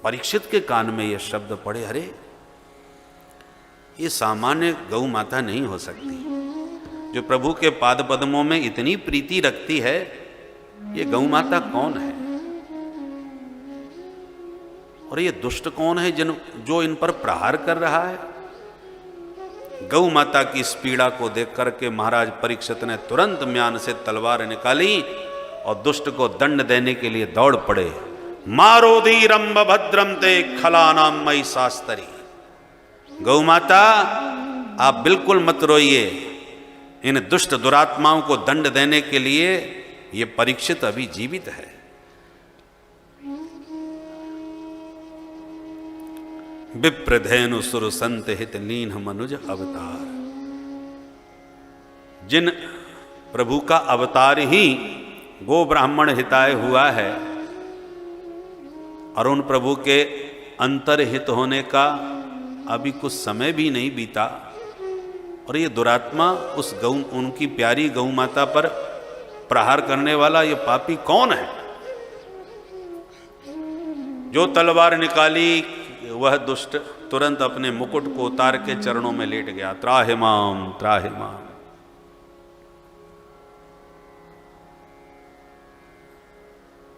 परीक्षित के कान में ये शब्द पड़े, अरे ये सामान्य गौ माता नहीं हो सकती, जो प्रभु के पाद पद्मों में इतनी प्रीति रखती है, ये गौ माता कौन है और ये दुष्ट कौन है जो इन पर प्रहार कर रहा है। गौ माता की इस पीड़ा को देख करके महाराज परीक्षित ने तुरंत म्यान से तलवार निकाली और दुष्ट को दंड देने के लिए दौड़ पड़े। मारो धीरम भद्रम ते खलानाम मई शास्त्री। गौ माता आप बिल्कुल मत रोइए, इन दुष्ट दुरात्माओं को दंड देने के लिए ये परीक्षित अभी जीवित है। विप्रधेनु सुर संत हित लीन मनुज अवतार। जिन प्रभु का अवतार ही गो ब्राह्मण हिताय हुआ है और उन प्रभु के अंतरहित होने का अभी कुछ समय भी नहीं बीता और ये दुरात्मा उस गौ उनकी प्यारी गौ माता पर प्रहार करने वाला ये पापी कौन है। जो तलवार निकाली वह दुष्ट तुरंत अपने मुकुट को उतार के चरणों में लेट गया। त्राहिमाम त्राहिमाम।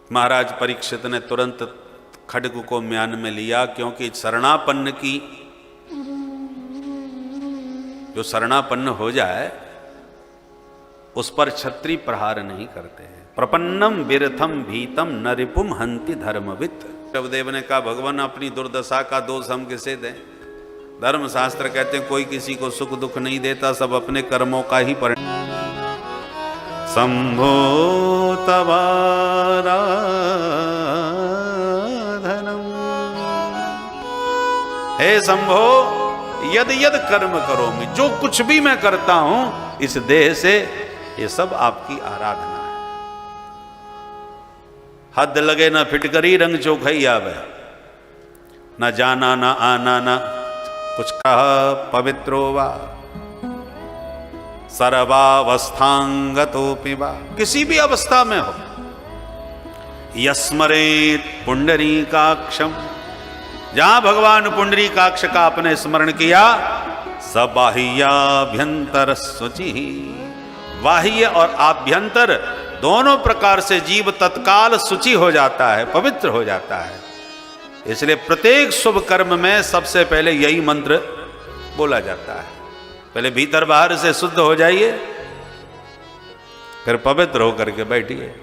महाराज परीक्षित ने तुरंत खड्ग को म्यान में लिया, क्योंकि शरणापन्न की जो शरणापन्न हो जाए उस पर क्षत्रिय प्रहार नहीं करते हैं। प्रपन्नम विरथम भीतम न रिपुम हंति धर्मवित्। देव ने कहा भगवान अपनी दुर्दशा का दोष हम किसे दें। धर्मशास्त्र कहते हैं कोई किसी को सुख दुख नहीं देता, सब अपने कर्मों का ही परिणाम। शंभो तवाराधनम। हे शंभो, यद यद कर्म करो मैं, जो कुछ भी मैं करता हूं इस देह से, ये सब आपकी आराधना है। हद लगे ना फिटकरी रंग चोखई आवे, ना जाना ना आना ना कुछ कहा पवित्रो वा सर्वावस्थांगतोपि वा। किसी भी अवस्था में हो, यस्मरेत पुंडरीकाक्षम, जहां भगवान पुंडरीकाक्ष का अपने स्मरण किया, सबाह्याभ्यंतर शुचि। बाह्य और आभ्यंतर दोनों प्रकार से जीव तत्काल शुचि हो जाता है, पवित्र हो जाता है। इसलिए प्रत्येक शुभ कर्म में सबसे पहले यही मंत्र बोला जाता है। पहले भीतर बाहर से शुद्ध हो जाइए, फिर पवित्र होकर के बैठिए।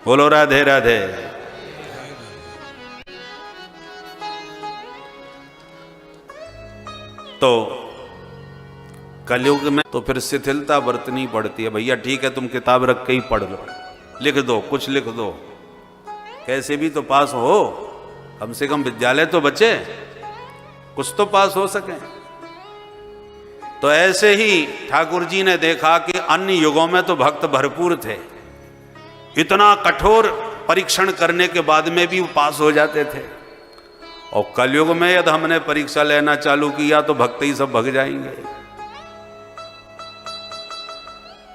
बोलो राधे राधे। तो कलयुग में तो फिर शिथिलता बरतनी पड़ती है। भैया ठीक है, तुम किताब रख के ही पढ़ लो, लिख दो, कुछ लिख दो, कैसे भी तो पास हो, कम से कम विद्यालय तो बचे, कुछ तो पास हो सके। तो ऐसे ही ठाकुर जी ने देखा कि अन्य युगों में तो भक्त भरपूर थे, इतना कठोर परीक्षण करने के बाद में भी वो पास हो जाते थे, और कलयुग में यदि हमने परीक्षा लेना चालू किया तो भक्त ही सब भग जाएंगे।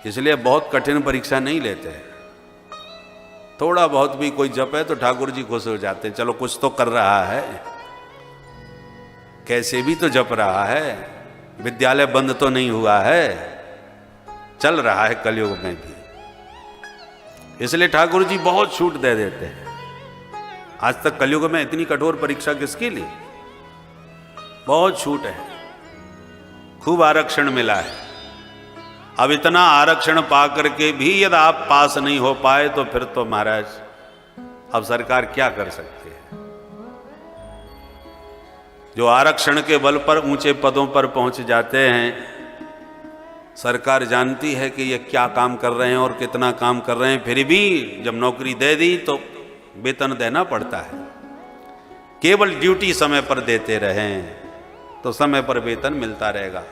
इसलिए बहुत कठिन परीक्षा नहीं लेते। थोड़ा बहुत भी कोई जप है तो ठाकुर जी खुश हो जाते, चलो कुछ तो कर रहा है, कैसे भी तो जप रहा है, विद्यालय बंद तो नहीं हुआ है, चल रहा है कलयुग में भी। इसलिए ठाकुर जी बहुत छूट दे देते हैं। आज तक कलयुग में इतनी कठोर परीक्षा किसके लिए? बहुत छूट है, खूब आरक्षण मिला है। अब इतना आरक्षण पा करके भी यदि आप पास नहीं हो पाए तो फिर तो महाराज अब सरकार क्या कर सकती है। जो आरक्षण के बल पर ऊंचे पदों पर पहुंच जाते हैं, सरकार जानती है कि ये क्या काम कर रहे हैं और कितना काम कर रहे हैं, फिर भी जब नौकरी दे दी तो वेतन देना पड़ता है। केवल ड्यूटी समय पर देते रहें तो समय पर वेतन मिलता रहेगा।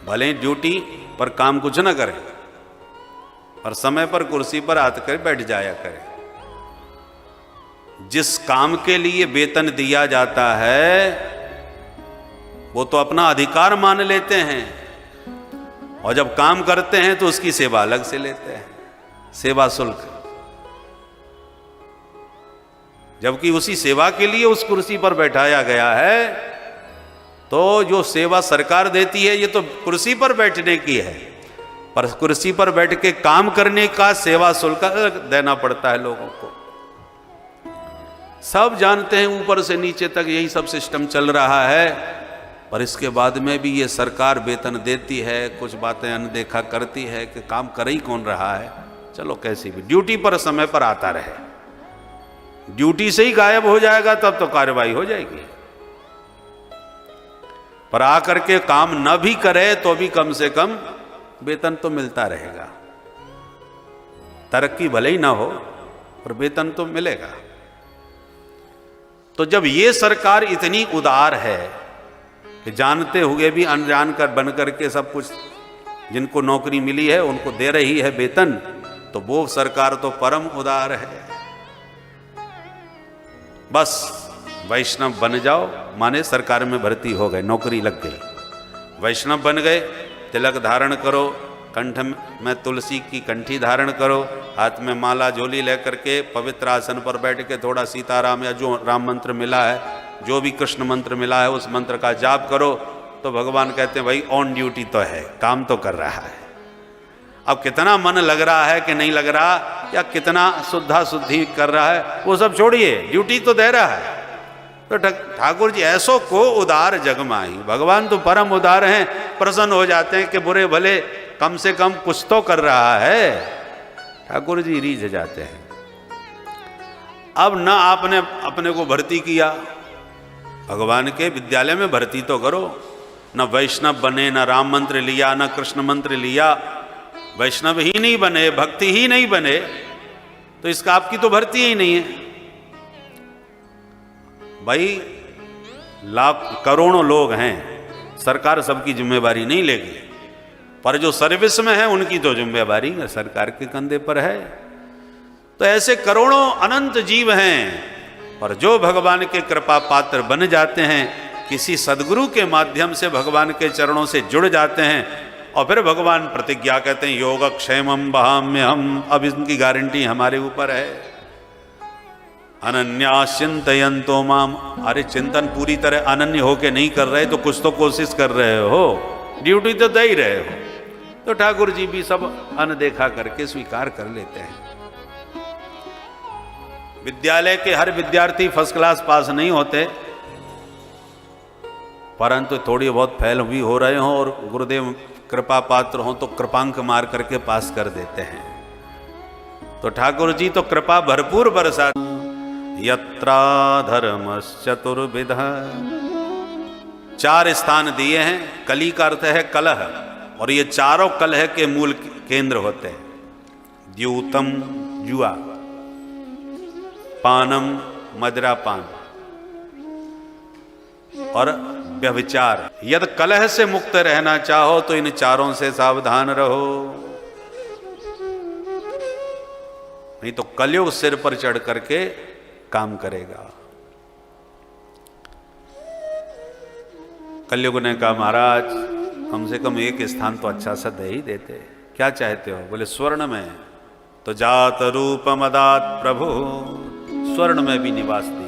भले ड्यूटी पर काम कुछ न करें, पर समय पर कुर्सी पर आकर बैठ जाया करें। जिस काम के लिए वेतन दिया जाता है वो तो अपना अधिकार मान लेते हैं, और जब काम करते हैं तो उसकी सेवा अलग से लेते हैं, सेवा शुल्क। जबकि उसी सेवा के लिए उस कुर्सी पर बैठाया गया है। तो जो सेवा सरकार देती है ये तो कुर्सी पर बैठने की है, पर कुर्सी पर बैठ के काम करने का सेवा शुल्क देना पड़ता है लोगों को। सब जानते हैं ऊपर से नीचे तक यही सब सिस्टम चल रहा है, पर इसके बाद में भी ये सरकार वेतन देती है, कुछ बातें अनदेखा करती है कि काम कर ही कौन रहा है। चलो कैसी भी ड्यूटी पर समय पर आता रहे, ड्यूटी से ही गायब हो जाएगा तब तो कार्रवाई हो जाएगी, पर आकर के काम न भी करे तो भी कम से कम वेतन तो मिलता रहेगा। तरक्की भले ही ना हो पर वेतन तो मिलेगा। तो जब ये सरकार इतनी उदार है कि जानते हुए भी अनजान कर बन करके सब कुछ जिनको नौकरी मिली है उनको दे रही है वेतन, तो वो सरकार तो परम उदार है। बस वैष्णव बन जाओ, माने सरकार में भर्ती हो गए, नौकरी लग गई, वैष्णव बन गए, तिलक धारण करो, कंठ में तुलसी की कंठी धारण करो, हाथ में माला झोली लेकर के पवित्र आसन पर बैठ के थोड़ा सीताराम या जो राम मंत्र मिला है, जो भी कृष्ण मंत्र मिला है उस मंत्र का जाप करो, तो भगवान कहते हैं भाई ऑन ड्यूटी तो है, काम तो कर रहा है। अब कितना मन लग रहा है कि नहीं लग रहा, या कितना शुद्धा शुद्धि कर रहा है, वो सब छोड़िए, ड्यूटी तो दे रहा है। तो ठाकुर जी ऐसो को उदार जग माही, भगवान तो परम उदार हैं, प्रसन्न हो जाते हैं कि बुरे भले कम से कम कुछ तो कर रहा है। ठाकुर जी रीझ जाते हैं। अब न आपने अपने को भर्ती किया, भगवान के विद्यालय में भर्ती तो करो, न वैष्णव बने, न राम मंत्र लिया, न कृष्ण मंत्र लिया, वैष्णव ही नहीं बने, भक्ति ही नहीं बने, तो इसका आपकी तो भर्ती ही नहीं है। भाई लाख करोड़ों लोग हैं, सरकार सबकी जिम्मेवारी नहीं लेगी, पर जो सर्विस में है उनकी तो जिम्मेवारी सरकार के कंधे पर है। तो ऐसे करोड़ों अनंत जीव हैं, पर जो भगवान के कृपा पात्र बन जाते हैं, किसी सदगुरु के माध्यम से भगवान के चरणों से जुड़ जाते हैं, और फिर भगवान प्रतिज्ञा कहते हैं योगक्षेमम वहाम्यहम्, अब इनकी गारंटी हमारे ऊपर है। अनन्या चिंतयन्तो माम, अरे चिंतन पूरी तरह अनन्य होके नहीं कर रहे तो कुछ तो कोशिश कर रहे हो, ड्यूटी तो दे ही रहे हो। तो ठाकुर जी भी सब अनदेखा करके स्वीकार कर लेते हैं। विद्यालय के हर विद्यार्थी फर्स्ट क्लास पास नहीं होते, परंतु थोड़ी बहुत फैल भी हो रहे हो और गुरुदेव कृपा पात्र हो तो कृपांक मार करके पास कर देते हैं। तो ठाकुर जी तो कृपा भरपूर बरसा। यत्रा धर्मश्चतुर्विधः, 4 स्थान दिए हैं। कली का अर्थ है कलह, और ये चारों कलह के मूल केंद्र होते हैं। द्यूतम जुआ, पानम मदिरापान, और व्यभिचार। यदि कलह से मुक्त रहना चाहो तो इन चारों से सावधान रहो, नहीं तो कलयुग सिर पर चढ़ करके काम करेगा। कलयुग ने कहा महाराज कम से कम एक स्थान तो अच्छा सा दे ही देते, क्या चाहते हो? बोले स्वर्ण में। तो जात रूप मदात प्रभु, स्वर्ण में भी निवास दिया।